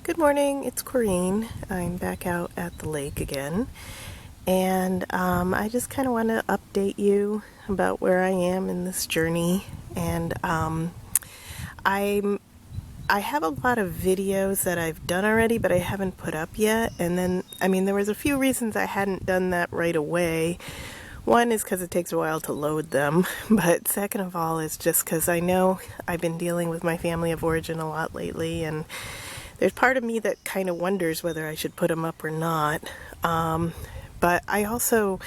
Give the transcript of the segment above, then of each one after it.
Good morning, it's Corrine. I'm back out at the lake again, and I just kind of want to update you about where I am in this journey. And I have a lot of videos that I've done already, but I haven't put up yet. And then, there was a few reasons I hadn't done that right away. One is because it takes a while to load them, but second of all is just because I know I've been dealing with my family of origin a lot lately, and there's part of me that kind of wonders whether I should put them up or not. But I also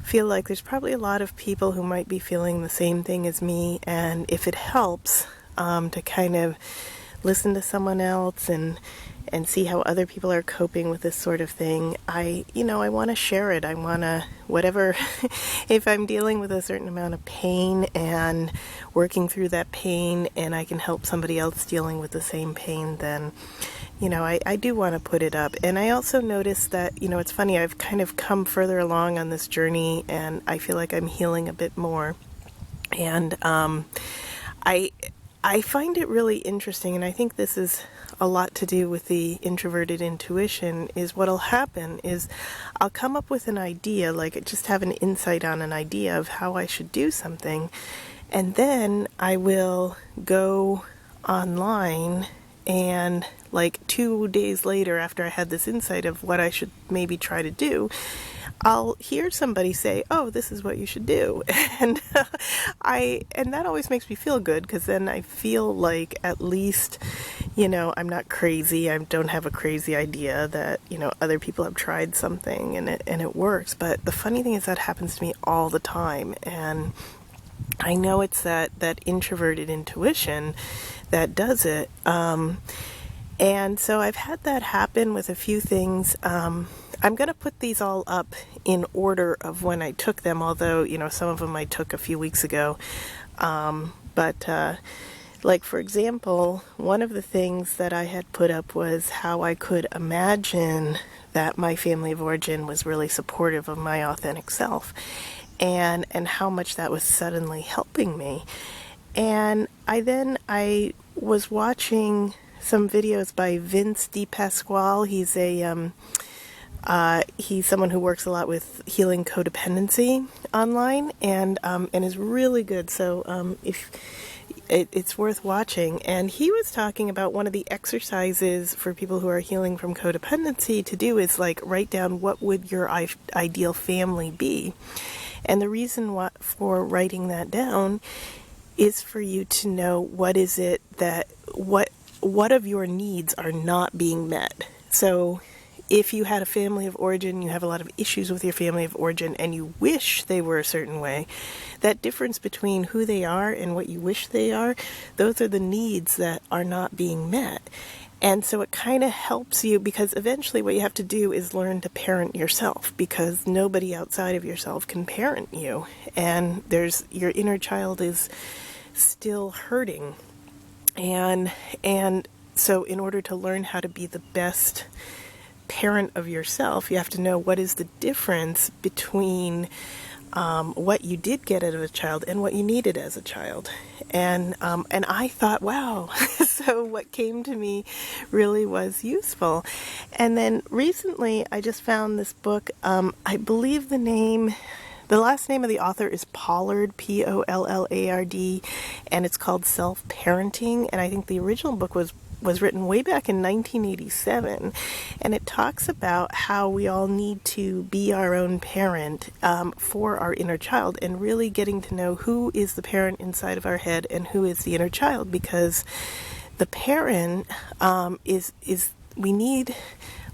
feel like there's probably a lot of people who might be feeling the same thing as me, and if it helps to kind of listen to someone else and see how other people are coping with this sort of thing, I want to share it. I want to, whatever, if I'm dealing with a certain amount of pain and working through that pain and I can help somebody else dealing with the same pain, then, I do want to put it up. And I also noticed that, it's funny, I've kind of come further along on this journey and I feel like I'm healing a bit more. And I find it really interesting, and I think this is a lot to do with the introverted intuition, is what'll happen is I'll come up with an idea, like just have an insight on an idea of how I should do something, and then I will go online and like 2 days later, after I had this insight of what I should maybe try to do, I'll hear somebody say, "Oh, this is what you should do," and that always makes me feel good, because then I feel like at least, I'm not crazy. I don't have a crazy idea that other people have tried something and it works. But the funny thing is that happens to me all the time, and I know it's that introverted intuition that does it. And so I've had that happen with a few things. I'm going to put these all up in order of when I took them, although, some of them I took a few weeks ago. Like, for example, one of the things that I had put up was how I could imagine that my family of origin was really supportive of my authentic self, and how much that was suddenly helping me. And I was watching some videos by Vince DiPasquale. He's someone who works a lot with healing codependency online, and is really good. So if it's worth watching. And he was talking about one of the exercises for people who are healing from codependency to do is like write down what would your ideal family be. And the reason for writing that down is for you to know what of your needs are not being met. So if you had a family of origin, you have a lot of issues with your family of origin, and you wish they were a certain way, that difference between who they are and what you wish they are, those are the needs that are not being met. And so it kind of helps you, because eventually what you have to do is learn to parent yourself, because nobody outside of yourself can parent you. And your inner child is still hurting. And so in order to learn how to be the best parent of yourself, you have to know what is the difference between what you did get out of a child and what you needed as a child. And I thought, wow, so what came to me really was useful. And then recently I just found this book. I believe the last name of the author is Pollard, Pollard, and it's called Self-Parenting. And I think the original book was written way back in 1987, and it talks about how we all need to be our own parent for our inner child, and really getting to know who is the parent inside of our head and who is the inner child, because the parent is we need,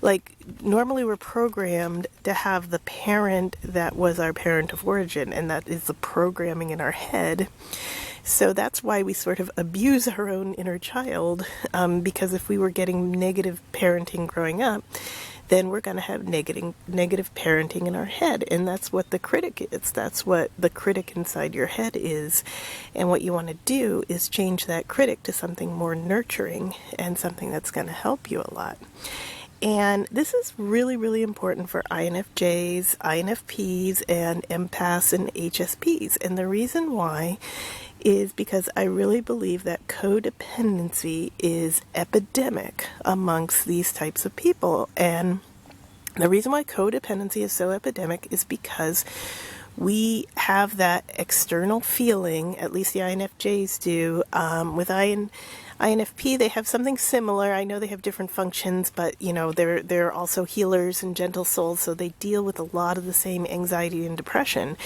like, normally we're programmed to have the parent that was our parent of origin, and that is the programming in our head. So that's why we sort of abuse our own inner child, because if we were getting negative parenting growing up, then we're going to have negative parenting in our head. And that's what the critic is. That's what the critic inside your head is. And what you want to do is change that critic to something more nurturing and something that's going to help you a lot. And this is really, really important for INFJs, INFPs, and empaths and HSPs. And the reason why is because I really believe that codependency is epidemic amongst these types of people. And the reason why codependency is so epidemic is because we have that external feeling, at least the INFJs do. With INFP, they have something similar. I know they have different functions, but they're also healers and gentle souls, so they deal with a lot of the same anxiety and depression.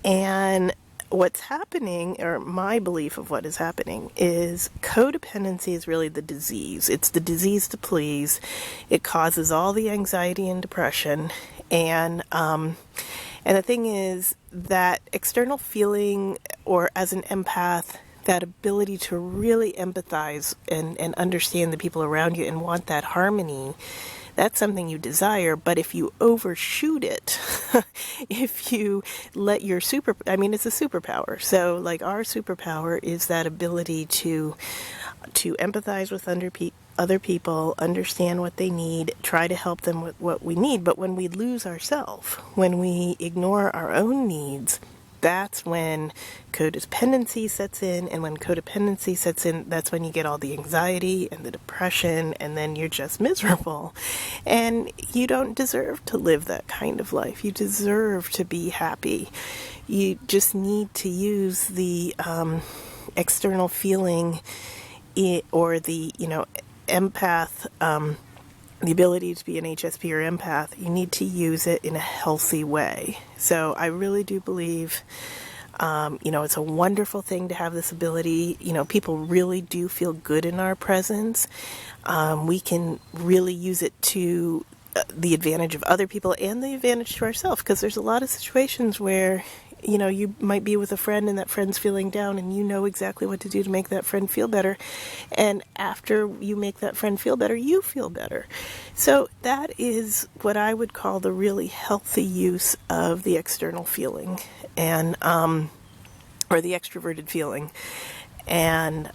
And what's happening, or my belief of what is happening, is codependency is really the disease. It's the disease to please. It causes all the anxiety and depression. And the thing is that external feeling, or as an empath, that ability to really empathize and understand the people around you and want that harmony, that's something you desire. But if you overshoot it, if you let your it's a superpower. So like our superpower is that ability to empathize with other people, understand what they need, try to help them with what we need. But when we lose ourselves, when we ignore our own needs, that's when codependency sets in. And when codependency sets in, that's when you get all the anxiety and the depression, and then you're just miserable. And you don't deserve to live that kind of life. You deserve to be happy. You just need to use the external feeling or the, empath, the ability to be an HSP or empath. You need to use it in a healthy way. So I really do believe, it's a wonderful thing to have this ability. People really do feel good in our presence. We can really use it to the advantage of other people and the advantage to ourselves, because there's a lot of situations where you might be with a friend and that friend's feeling down, and you know exactly what to do to make that friend feel better. And after you make that friend feel better, you feel better. So that is what I would call the really healthy use of the external feeling, and or the extroverted feeling. And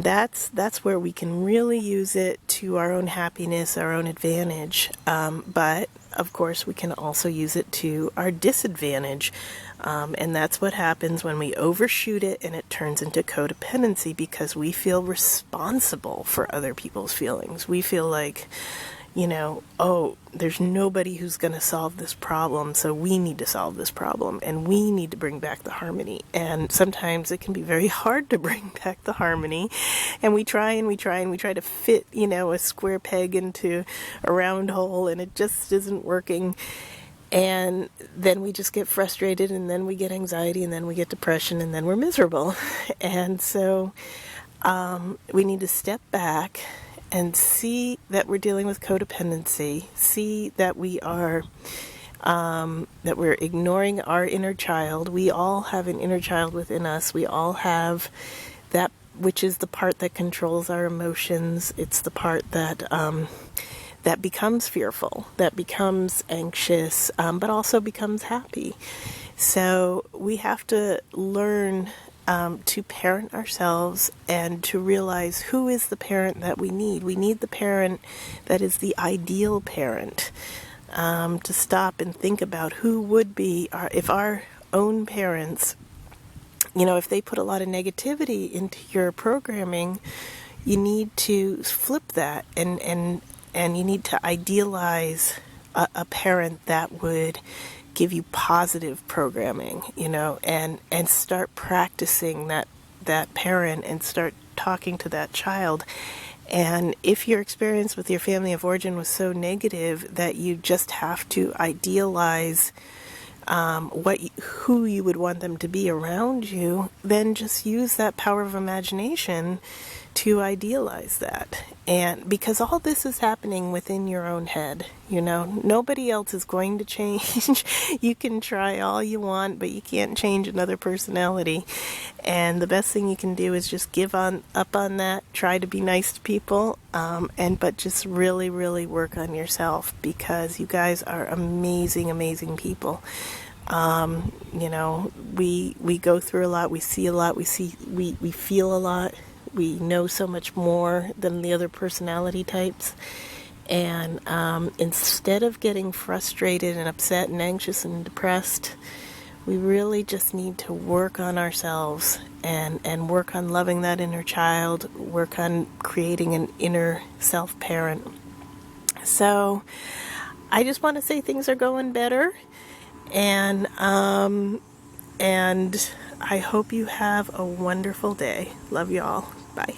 that's where we can really use it to our own happiness, our own advantage. But of course, we can also use it to our disadvantage. And that's what happens when we overshoot it and it turns into codependency, because we feel responsible for other people's feelings. We feel like, there's nobody who's going to solve this problem, so we need to solve this problem, and we need to bring back the harmony. And sometimes it can be very hard to bring back the harmony, and we try to fit, a square peg into a round hole, and it just isn't working. And then we just get frustrated, and then we get anxiety, and then we get depression, and then we're miserable. And so we need to step back and see that we're dealing with codependency, see that we're ignoring our inner child. We all have an inner child within us. We all have that, which is the part that controls our emotions. It's the part that that becomes fearful, that becomes anxious, but also becomes happy. So we have to learn to parent ourselves and to realize who is the parent that we need. We need the parent that is the ideal parent. To stop and think about who would be if our own parents, if they put a lot of negativity into your programming, you need to flip that and you need to idealize a parent that would give you positive programming, and start practicing that parent and start talking to that child. And if your experience with your family of origin was so negative that you just have to idealize who you would want them to be around you, then just use that power of imagination to idealize that. And because all this is happening within your own head, nobody else is going to change. You can try all you want, but you can't change another personality. And the best thing you can do is just give up on that, try to be nice to people, but just really, really work on yourself, because you guys are amazing, amazing people. We go through a lot, we see a lot, we feel a lot. We know so much more than the other personality types. And instead of getting frustrated and upset and anxious and depressed, we really just need to work on ourselves and work on loving that inner child, work on creating an inner self-parent. So I just want to say things are going better, and I hope you have a wonderful day. Love you all. Bye.